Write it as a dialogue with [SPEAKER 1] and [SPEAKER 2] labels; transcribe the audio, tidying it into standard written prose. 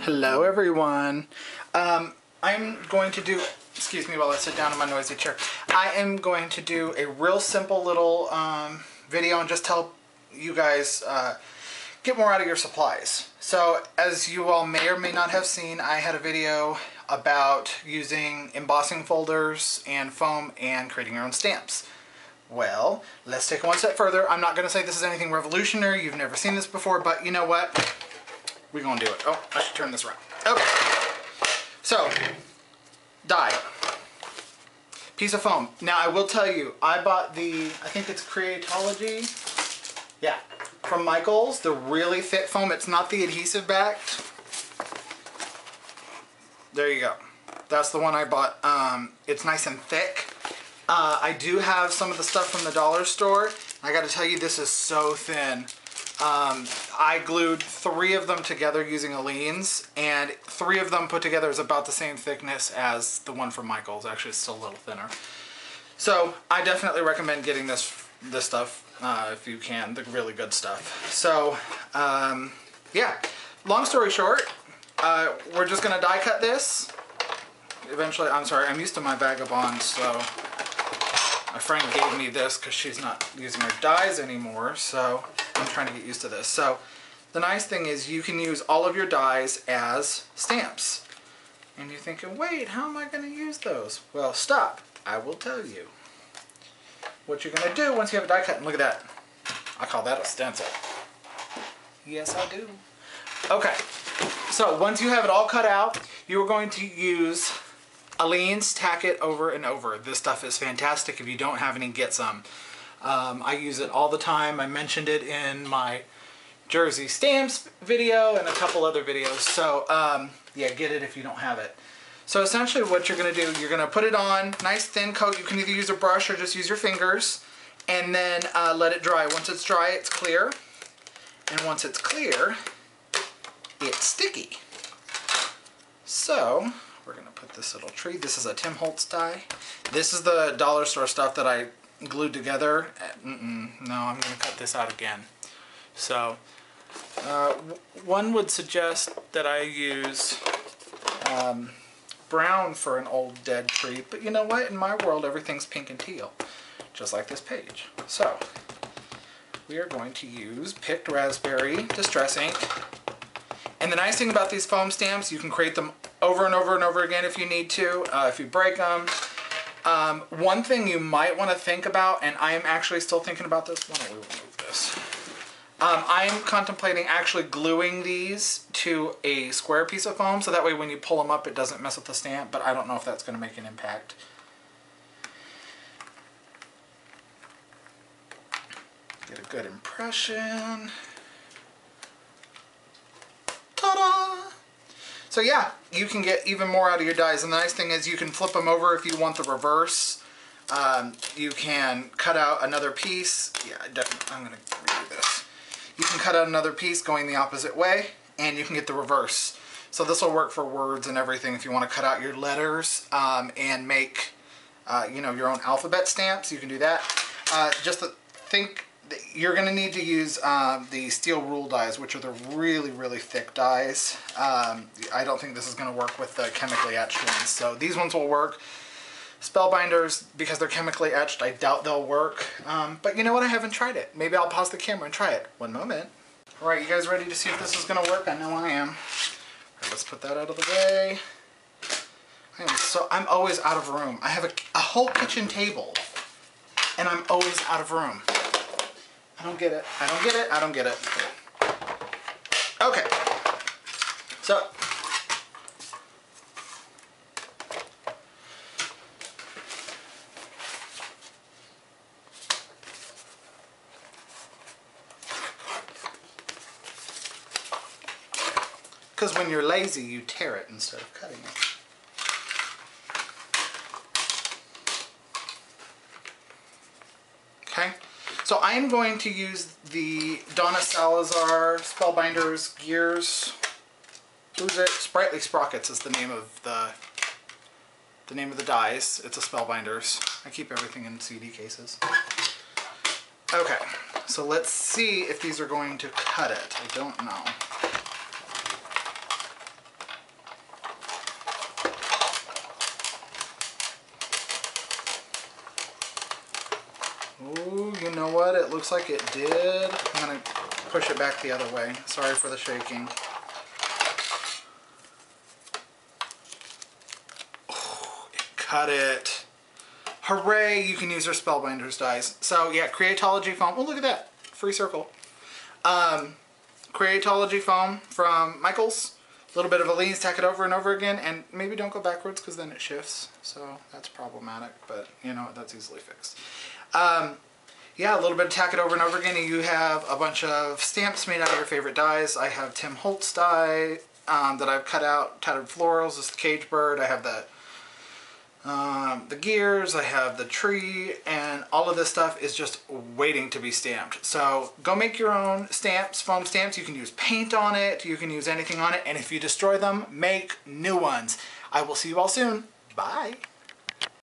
[SPEAKER 1] Hello everyone. I'm going to do, excuse me while I sit down in my noisy chair. I am going to do a real simple little video and just help you guys get more out of your supplies. So as you all may or may not have seen, I had a video about using embossing folders and foam and creating your own stamps. Well, let's take it one step further. I'm not going to say this is anything revolutionary. You've never seen this before, but you know what? We're going to do it. Oh, I should turn this around. Okay. So, die. Piece of foam. Now, I will tell you, I bought the, I think it's Creatology. Yeah. From Michaels, the really thick foam. It's not the adhesive backed. There you go. That's the one I bought. It's nice and thick. I do have some of the stuff from the dollar store. I got to tell you, this is so thin. I glued 3 of them together using Aleene's, and 3 of them put together is about the same thickness as the one from Michael's. Actually, it's still a little thinner. So I definitely recommend getting this stuff if you can, the really good stuff. So yeah, long story short, we're just gonna die cut this. Eventually, I'm sorry, I'm used to my Vagabond, so my friend gave me this because she's not using her dies anymore, so I'm trying to get used to this. So the nice thing is you can use all of your dies as stamps. And you're thinking, wait, how am I going to use those? Well, stop. I will tell you. What you're going to do once you have a die cut, and look at that. I call that a stencil. Yes, I do. Okay, so once you have it all cut out, you're going to use Aleene's Tack It Over and Over. This stuff is fantastic. If you don't have any, get some. I use it all the time. I mentioned it in my Jersey Stamps video and a couple other videos. So yeah, get it if you don't have it. So essentially what you're going to do, you're going to put it on, nice thin coat. You can either use a brush or just use your fingers, and then let it dry. Once it's dry, it's clear. And once it's clear, it's sticky. So we're going to put this little tree. This is a Tim Holtz die. This is the dollar store stuff that I glued together. No, I'm going to cut this out again. So one would suggest that I use brown for an old dead tree, but you know what? In my world, everything's pink and teal, just like this page. So we are going to use Picked Raspberry Distress Ink. And the nice thing about these foam stamps, you can create them over and over and over again if you need to, if you break them. One thing you might want to think about, and I am actually still thinking about this. Why don't we remove this? I am contemplating actually gluing these to a square piece of foam, so that way when you pull them up it doesn't mess with the stamp, but I don't know if that's going to make an impact. Get a good impression. Ta-da! So yeah, you can get even more out of your dies, and the nice thing is you can flip them over if you want the reverse. You can cut out another piece. Yeah, definitely, I'm going to redo this. You can cut out another piece going the opposite way, and you can get the reverse. So this will work for words and everything if you want to cut out your letters and make you know, your own alphabet stamps. You can do that. Just think you're going to need to use the steel rule dies, which are the really, really thick dies. I don't think this is going to work with the chemically etched ones. So these ones will work. Spellbinders, because they're chemically etched, I doubt they'll work. But you know what? I haven't tried it. Maybe I'll pause the camera and try it. One moment. All right, you guys ready to see if this is going to work? I know I am. All right, let's put that out of the way. I'm always out of room. I have a whole kitchen table, and I'm always out of room. I don't get it. I don't get it. I don't get it. Okay. So, because when you're lazy, you tear it instead of cutting it. Okay. So I am going to use the Donna Salazar Spellbinders Gears. Who's it? Sprightly Sprockets is the name of the dies. It's a Spellbinders. I keep everything in CD cases. Okay, so let's see if these are going to cut it. I don't know. Ooh, you know what? It looks like it did. I'm gonna push it back the other way. Sorry for the shaking. Oh, it cut it. Hooray, you can use our Spellbinders dies. So yeah, Creatology foam. Oh, look at that. Free circle. Creatology foam from Michaels. A little bit of Aleene's, tack it over and over again, and maybe don't go backwards because then it shifts. So that's problematic, but you know, that's easily fixed. Yeah, a little bit of tack it over and over again, and you have a bunch of stamps made out of your favorite dies. I have Tim Holtz die that I've cut out, Tattered Florals. This is the cage bird. I have the gears, I have the tree, and all of this stuff is just waiting to be stamped. So go make your own stamps, foam stamps. You can use paint on it, you can use anything on it, and if you destroy them, make new ones. I will see you all soon. Bye.